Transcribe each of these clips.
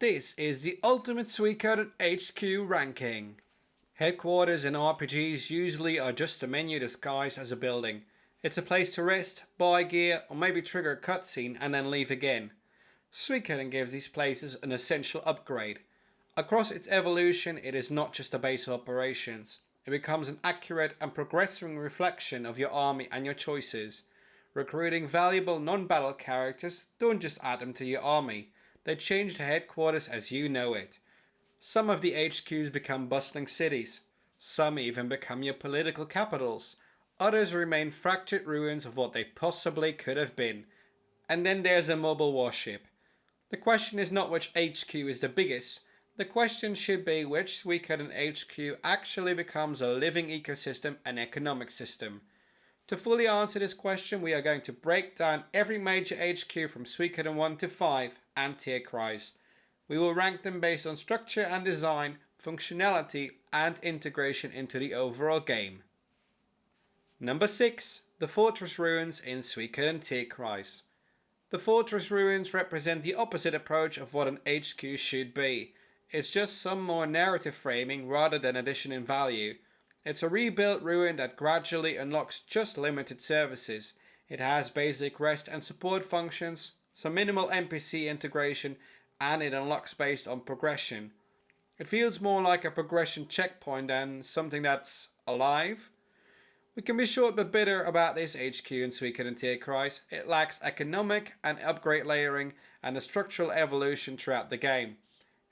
This is the ultimate Suikoden HQ ranking. Headquarters in RPGs usually are just a menu disguised as a building. It's a place to rest, buy gear, or maybe trigger a cutscene and then leave again. Suikoden gives these places an essential upgrade. Across its evolution, it is not just a base of operations. It becomes an accurate and progressing reflection of your army and your choices. Recruiting valuable non-battle characters don't just add them to your army. They change the headquarters as you know it. Some of the HQs become bustling cities. Some even become your political capitals. Others remain fractured ruins of what they possibly could have been. And then there's a mobile warship. The question is not which HQ is the biggest. The question should be which Suikoden HQ actually becomes a living ecosystem and economic system. To fully answer this question, we are going to break down every major HQ from Suikoden I to V and Tierkreis. We will rank them based on structure and design, functionality and integration into the overall game. Number 6. The Fortress Ruins in Suikoden Tierkreis. The Fortress Ruins represent the opposite approach of what an HQ should be. It's just some more narrative framing rather than addition in value. It's a rebuilt ruin that gradually unlocks just limited services. It has basic rest and support functions, some minimal NPC integration, and it unlocks based on progression. It feels more like a progression checkpoint than something that's alive. We can be short but bitter about this HQ in Suikoden Tierkreis. It lacks economic and upgrade layering and a structural evolution throughout the game.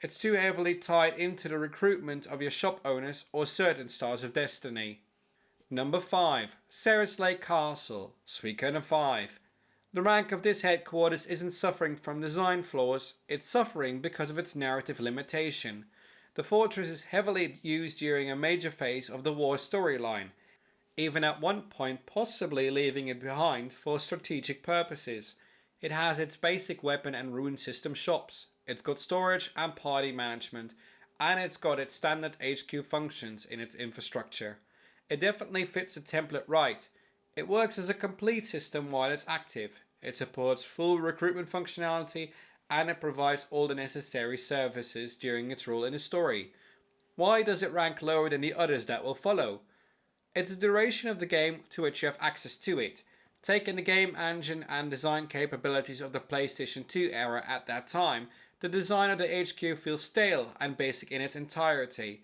It's too heavily tied into the recruitment of your shop owners or certain stars of destiny. Number 5. Ceres Lake Castle, Suikoden V. The rank of this headquarters isn't suffering from design flaws, it's suffering because of its narrative limitation. The fortress is heavily used during a major phase of the war storyline, even at one point possibly leaving it behind for strategic purposes. It has its basic weapon and rune system shops. It's got storage and party management, and it's got its standard HQ functions in its infrastructure. It definitely fits the template right. It works as a complete system while it's active. It supports full recruitment functionality and it provides all the necessary services during its role in the story. Why does it rank lower than the others that will follow? It's the duration of the game to which you have access to it. Taking the game engine and design capabilities of the PlayStation 2 era at that time, the design of the HQ feels stale and basic in its entirety.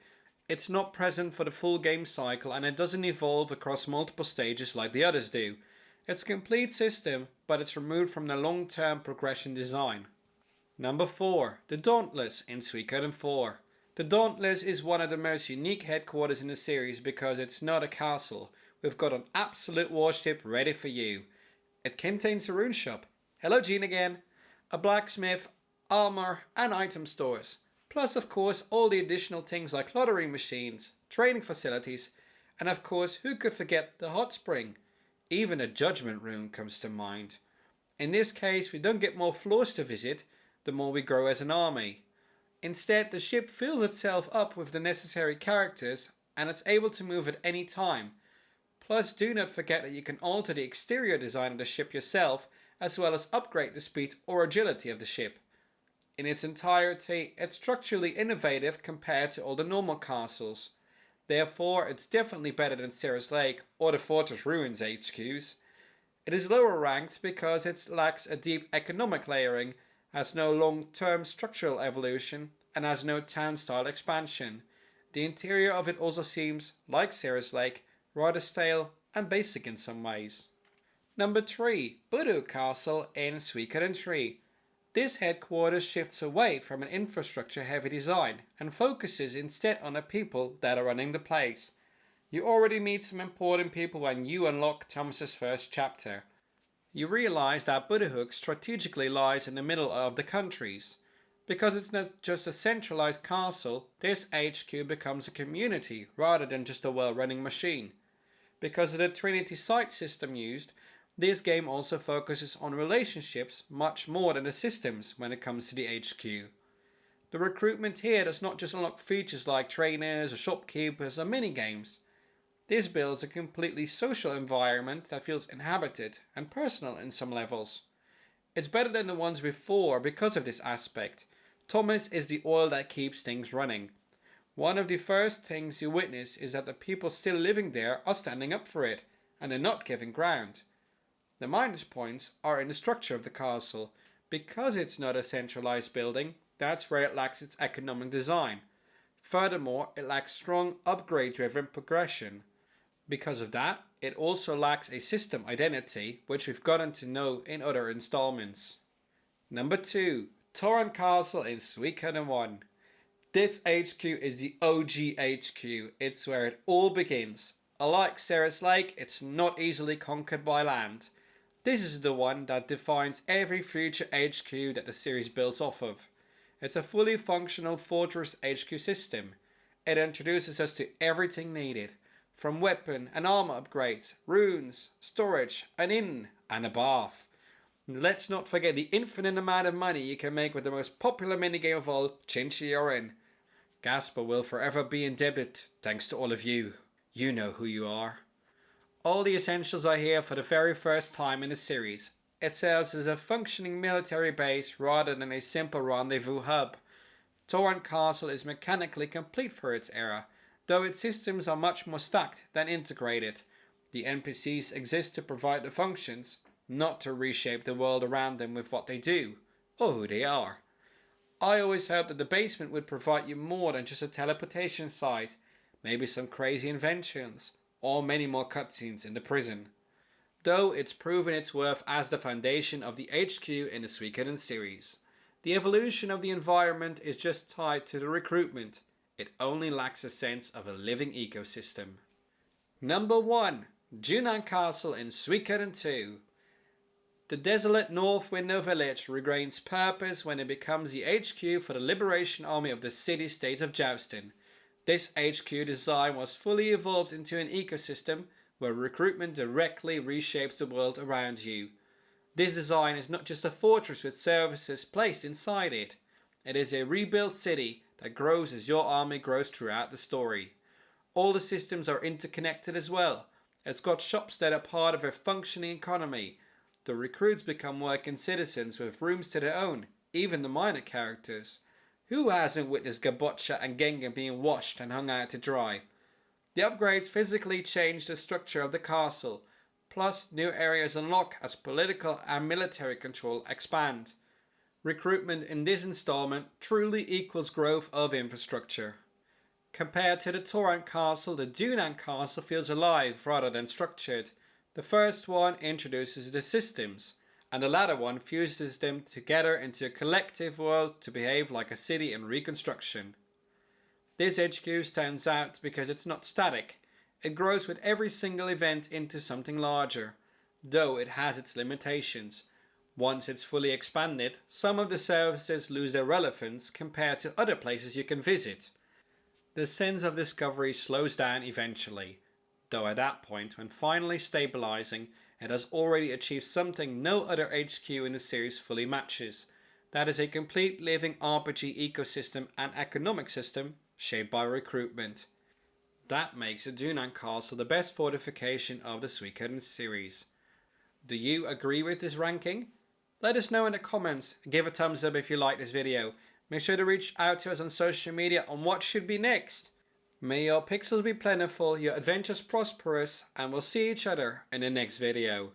It's not present for the full game cycle and it doesn't evolve across multiple stages like the others do. It's a complete system, but it's removed from the long-term progression design. Number 4. The Dauntless in Suikoden 4. The Dauntless is one of the most unique headquarters in the series because it's not a castle. We've got an absolute warship ready for you. It contains a rune shop. Hello Jean again. A blacksmith, armor and item stores. Plus of course all the additional things like lottery machines, training facilities, and of course who could forget the hot spring. Even a judgment room comes to mind. In this case we don't get more floors to visit the more we grow as an army. Instead the ship fills itself up with the necessary characters and it's able to move at any time. Plus do not forget that you can alter the exterior design of the ship yourself as well as upgrade the speed or agility of the ship. In its entirety, it's structurally innovative compared to all the normal castles. Therefore, it's definitely better than Ceres Lake or the Fortress Ruins HQs. It is lower ranked because it lacks a deep economic layering, has no long-term structural evolution, and has no town-style expansion. The interior of it also seems, like Ceres Lake, rather stale and basic in some ways. Number 3. Dunan Castle in Suikoden 3. This headquarters shifts away from an infrastructure-heavy design and focuses instead on the people that are running the place. You already meet some important people when you unlock Thomas's first chapter. You realize that Dunan strategically lies in the middle of the countries. Because it's not just a centralized castle, this HQ becomes a community rather than just a well-running machine. Because of the Trinity site system used, this game also focuses on relationships much more than the systems when it comes to the HQ. The recruitment here does not just unlock features like trainers or shopkeepers or minigames. This builds a completely social environment that feels inhabited and personal in some levels. It's better than the ones before because of this aspect. Thomas is the oil that keeps things running. One of the first things you witness is that the people still living there are standing up for it, and they're not giving ground. The minus points are in the structure of the castle. Because it's not a centralized building, that's where it lacks its economic design. Furthermore, it lacks strong upgrade-driven progression. Because of that, it also lacks a system identity, which we've gotten to know in other installments. Number 2. Dunan Castle in Suikoden I. This HQ is the OG HQ, it's where it all begins. Unlike Ceres Lake, it's not easily conquered by land. This is the one that defines every future HQ that the series builds off of. It's a fully functional fortress HQ system. It introduces us to everything needed, from weapon and armor upgrades, runes, storage, an inn, and a bath. Let's not forget the infinite amount of money you can make with the most popular minigame of all, CHRONICLE. Gasper will forever be indebted thanks to all of you. You know who you are. All the essentials are here for the very first time in the series. It serves as a functioning military base rather than a simple rendezvous hub. Dunan Castle is mechanically complete for its era, though its systems are much more stacked than integrated. The NPCs exist to provide the functions, not to reshape the world around them with what they do, or who they are. I always hoped that the basement would provide you more than just a teleportation site, maybe some crazy inventions, or many more cutscenes in the prison. Though it's proven its worth as the foundation of the HQ in the Suikoden series. The evolution of the environment is just tied to the recruitment. It only lacks a sense of a living ecosystem. Number 1. Dunan Castle in Suikoden II. The desolate North Window Village regains purpose when it becomes the HQ for the Liberation Army of the city-state of Joustin. This HQ design was fully evolved into an ecosystem where recruitment directly reshapes the world around you. This design is not just a fortress with services placed inside it. It is a rebuilt city that grows as your army grows throughout the story. All the systems are interconnected as well. It's got shops that are part of a functioning economy. The recruits become working citizens with rooms to their own, even the minor characters. Who hasn't witnessed Gabotcha and Gengen being washed and hung out to dry? The upgrades physically change the structure of the castle, plus new areas unlock as political and military control expand. Recruitment in this installment truly equals growth of infrastructure. Compared to the Dunan Castle, the Dunan Castle feels alive rather than structured. The first one introduces the systems, and the latter one fuses them together into a collective world to behave like a city in reconstruction. This HQ stands out because it's not static. It grows with every single event into something larger, though it has its limitations. Once it's fully expanded, some of the services lose their relevance compared to other places you can visit. The sense of discovery slows down eventually, though at that point, when finally stabilizing, it has already achieved something no other HQ in the series fully matches. That is a complete living RPG ecosystem and economic system shaped by recruitment. That makes the Dunan Castle the best fortification of the Suikoden series. Do you agree with this ranking? Let us know in the comments. Give a thumbs up if you like this video. Make sure to reach out to us on social media on what should be next. May your pixels be plentiful, your adventures prosperous, and we'll see each other in the next video.